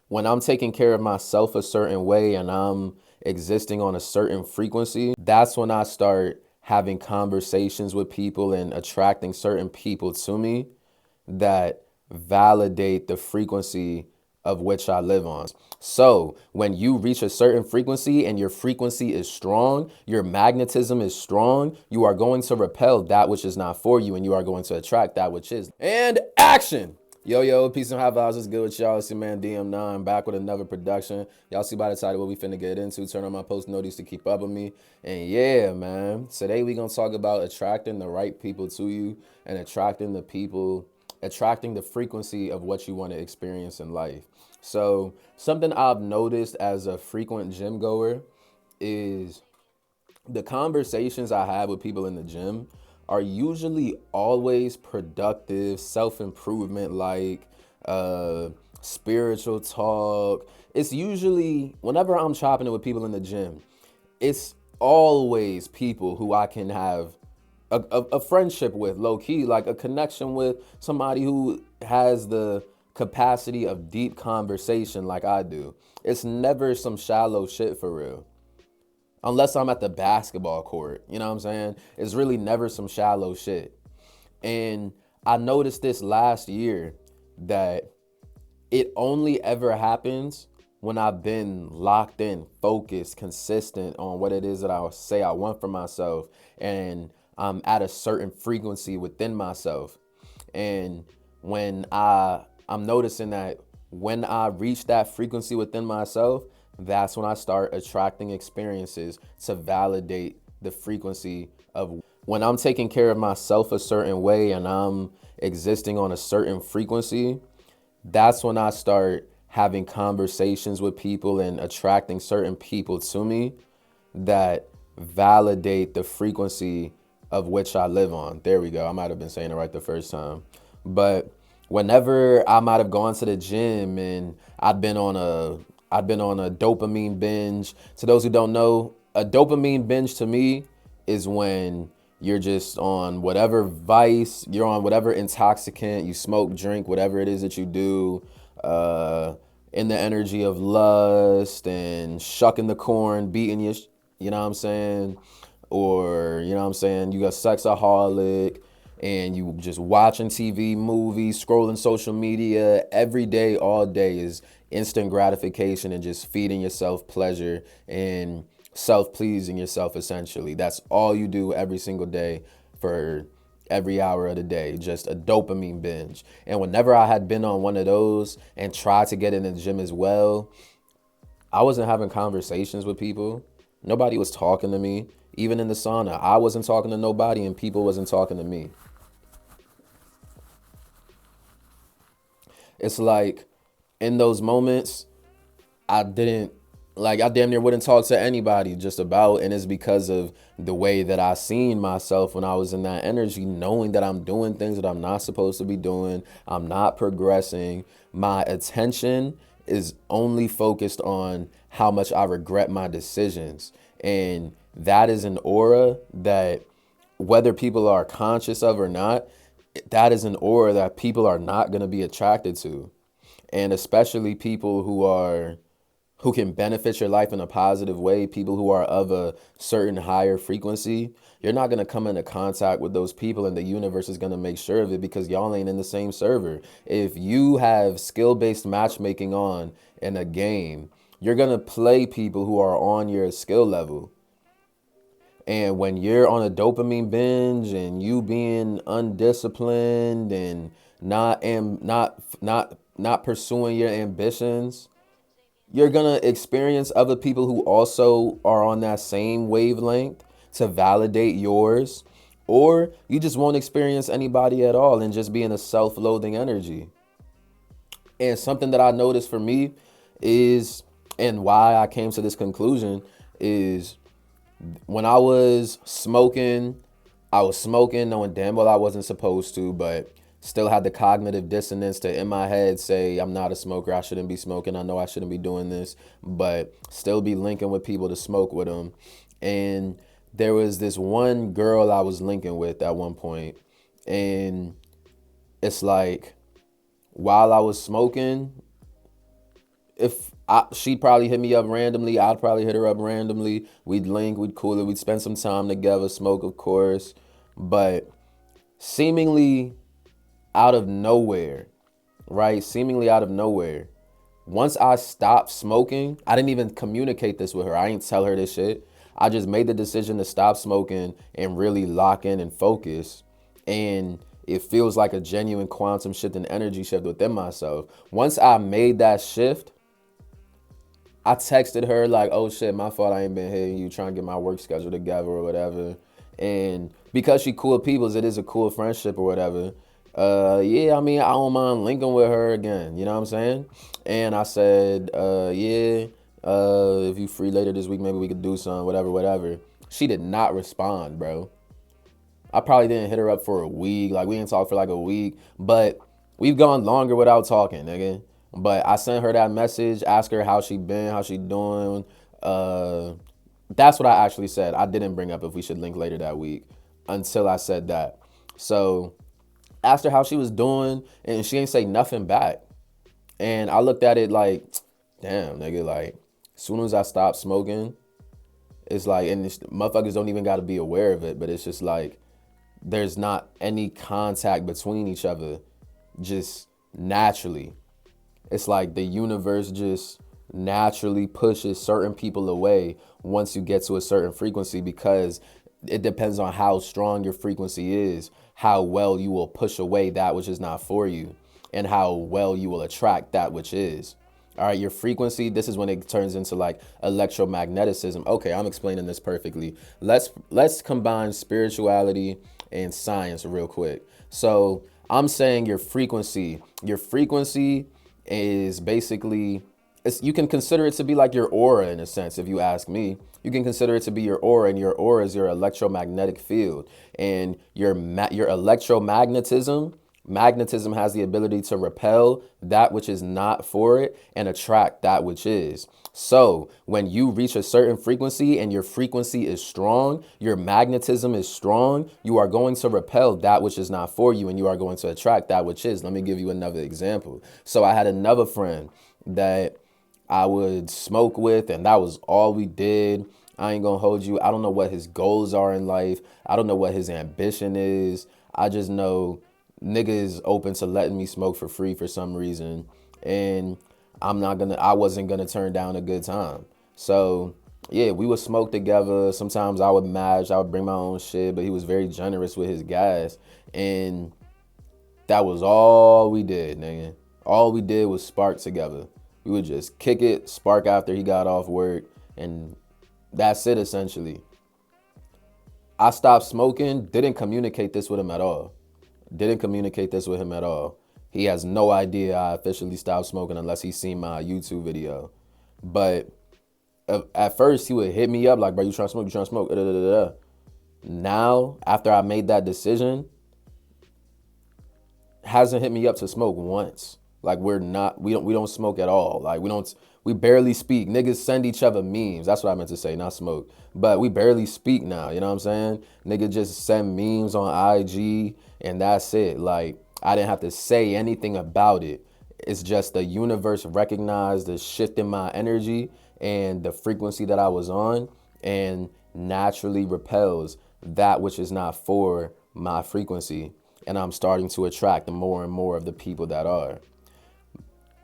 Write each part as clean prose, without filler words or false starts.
When I'm taking care of myself a certain way and I'm existing on a certain frequency, that's when I start having conversations with people and attracting certain people to me that validate the frequency of which I live on. So when you reach a certain frequency and your frequency is strong, your magnetism is strong, you are going to repel that which is not for you and you are going to attract that which is. And action! Yo, peace and high vibes. What's good with y'all? It's your man DM9 back with another production. Y'all see by the title what we finna get into. Turn on my post notice to keep up with me. And yeah, man, today we gonna talk about attracting the right people to you and attracting the frequency of what you want to experience in life. So something I've noticed as a frequent gym goer is the conversations I have with people in the gym are usually always productive, self-improvement, like spiritual talk. It's usually, whenever I'm chopping it with people in the gym, it's always people who I can have a friendship with, low key, like a connection with, somebody who has the capacity of deep conversation like I do. It's never some shallow shit for real. Unless I'm at the basketball court, you know what I'm saying? It's really never some shallow shit. And I noticed this last year that it only ever happens when I've been locked in, focused, consistent on what it is that I say I want for myself, and I'm at a certain frequency within myself. And I'm noticing that when I reach that frequency within myself, that's when I start attracting experiences to validate the frequency of when I'm taking care of myself a certain way and I'm existing on a certain frequency. That's when I start having conversations with people and attracting certain people to me that validate the frequency of which I live on. There we go. I might have been saying it right the first time. But whenever I might have gone to the gym and I'd been on a dopamine binge. To those who don't know, a dopamine binge to me is when you're just on whatever vice, you're on whatever intoxicant, you smoke, drink, whatever it is that you do, in the energy of lust and shucking the corn, beating you know what I'm saying? Or, you know what I'm saying, you got sexaholic and you just watching TV, movies, scrolling social media every day, all day is instant gratification and just feeding yourself pleasure and self-pleasing yourself essentially. That's all you do every single day for every hour of the day, just a dopamine binge. And whenever I had been on one of those and tried to get in the gym as well, I wasn't having conversations with people. Nobody was talking to me. Even in the sauna, I wasn't talking to nobody and people wasn't talking to me. It's like in those moments, I didn't I damn near wouldn't talk to anybody just about, and it's because of the way that I seen myself when I was in that energy, knowing that I'm doing things that I'm not supposed to be doing. I'm not progressing. My attention is only focused on how much I regret my decisions. And that is an aura that whether people are conscious of or not, that is an aura that people are not going to be attracted to. And especially people who can benefit your life in a positive way, people who are of a certain higher frequency, you're not going to come into contact with those people, and the universe is going to make sure of it because y'all ain't in the same server. If you have skill-based matchmaking on in a game, you're going to play people who are on your skill level. And when you're on a dopamine binge and you being undisciplined and not pursuing your ambitions, you're gonna experience other people who also are on that same wavelength to validate yours, or you just won't experience anybody at all and just be in a self-loathing energy. And something that I noticed for me is, and why I came to this conclusion is when I was smoking knowing damn well I wasn't supposed to, but still had the cognitive dissonance to in my head say I'm not a smoker, I shouldn't be smoking, I know I shouldn't be doing this, but still be linking with people to smoke with them. And there was this one girl I was linking with at one point, and it's like while I was smoking, she'd probably hit me up randomly, I'd probably hit her up randomly. We'd link, we'd cool it, we'd spend some time together, smoke, of course. But seemingly out of nowhere, right? Seemingly out of nowhere. Once I stopped smoking, I didn't even communicate this with her. I didn't tell her this shit. I just made the decision to stop smoking and really lock in and focus. And it feels like a genuine quantum shift and energy shift within myself. Once I made that shift, I texted her like, oh shit, my fault I ain't been hitting you, trying to get my work schedule together or whatever. And because she cool people, it is a cool friendship or whatever. Yeah, I mean, I don't mind linking with her again. You know what I'm saying? And I said, yeah, if you free later this week, maybe we could do something, whatever, whatever. She did not respond, bro. I probably didn't hit her up for a week. Like, we didn't talk for like a week, but we've gone longer without talking, nigga. But I sent her that message, ask her how she been, how she doing. That's what I actually said. I didn't bring up if we should link later that week until I said that. So asked her how she was doing, and she ain't say nothing back. And I looked at it like, damn, nigga, like, as soon as I stopped smoking, it's like, and motherfuckers don't even got to be aware of it, but it's just like, there's not any contact between each other, just naturally. It's like the universe just naturally pushes certain people away once you get to a certain frequency, because it depends on how strong your frequency is, how well you will push away that which is not for you, and how well you will attract that which is. All right, your frequency, this is when it turns into like electromagnetism. Okay, I'm explaining this perfectly. Let's combine spirituality and science real quick. So I'm saying your frequency is basically, you can consider it to be like your aura in a sense. If you ask me, you can consider it to be your aura, and your aura is your electromagnetic field. And your magnetism has the ability to repel that which is not for it and attract that which is. So when you reach a certain frequency and your frequency is strong, your magnetism is strong, you are going to repel that which is not for you, and you are going to attract that which is. Let me give you another example. So I had another friend that I would smoke with, and that was all we did. I ain't gonna hold you. I don't know what his goals are in life. I don't know what his ambition is. I just know nigga is open to letting me smoke for free for some reason. And I wasn't gonna turn down a good time. So yeah, we would smoke together. Sometimes I would match, I would bring my own shit, but he was very generous with his gas. And that was all we did, nigga. All we did was spark together. We would just kick it, spark after he got off work, and that's it essentially. I stopped smoking, didn't communicate this with him at all. Didn't communicate this with him at all. He has no idea I officially stopped smoking unless he's seen my YouTube video. But at first he would hit me up like, bro, you trying to smoke? You trying to smoke? Da, da, da, da. Now, after I made that decision, hasn't hit me up to smoke once. Like we don't smoke at all. Like we barely speak. Niggas send each other memes. That's what I meant to say, not smoke. But we barely speak now, you know what I'm saying? Nigga just send memes on IG and that's it. Like I didn't have to say anything about it. It's just the universe recognized the shift in my energy and the frequency that I was on, and naturally repels that which is not for my frequency. And I'm starting to attract more and more of the people that are.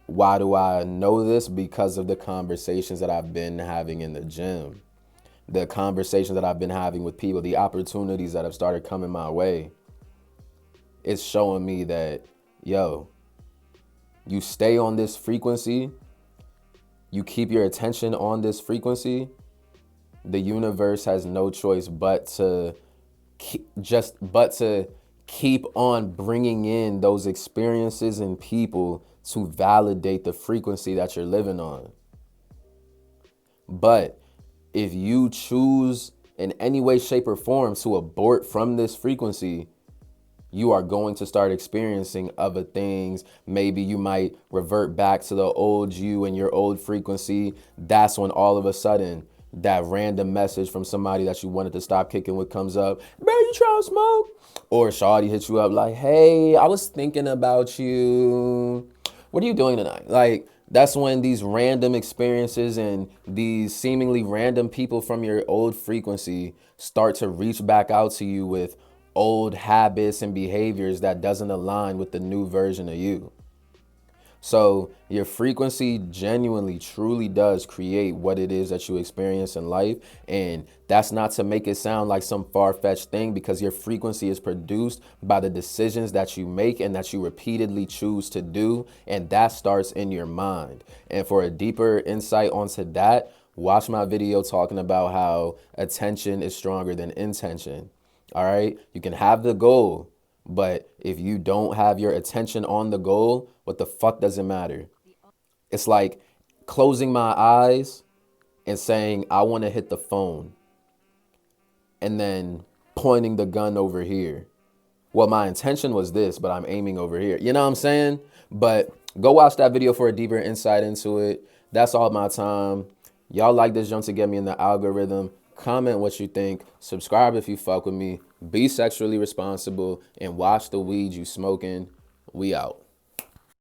Why do I know this? Because of the conversations that I've been having in the gym, the conversations that I've been having with people, the opportunities that have started coming my way. It's showing me that, yo, you stay on this frequency, you keep your attention on this frequency, the universe has no choice but to keep on bringing in those experiences and people to validate the frequency that you're living on. But if you choose in any way, shape, or form to abort from this frequency, you are going to start experiencing other things. Maybe you might revert back to the old you and your old frequency. That's when all of a sudden that random message from somebody that you wanted to stop kicking with comes up. Bro, you trying to smoke? Or shawty hits you up like, hey, I was thinking about you. What are you doing tonight? Like, That's when these random experiences and these seemingly random people from your old frequency start to reach back out to you with old habits and behaviors that doesn't align with the new version of you. So your frequency genuinely, truly does create what it is that you experience in life. And that's not to make it sound like some far-fetched thing, because your frequency is produced by the decisions that you make and that you repeatedly choose to do. And that starts in your mind. And for a deeper insight onto that, watch my video talking about how attention is stronger than intention. All right. You can have the goal, but if you don't have your attention on the goal, what the fuck does it matter? It's like closing my eyes and saying, I want to hit the phone, and then pointing the gun over here. Well, my intention was this, but I'm aiming over here. You know what I'm saying? But go watch that video for a deeper insight into it. That's all my time. Y'all like this jump to get me in the algorithm. Comment what you think. Subscribe if you fuck with me. Be sexually responsible and watch the weed you smoking. We out.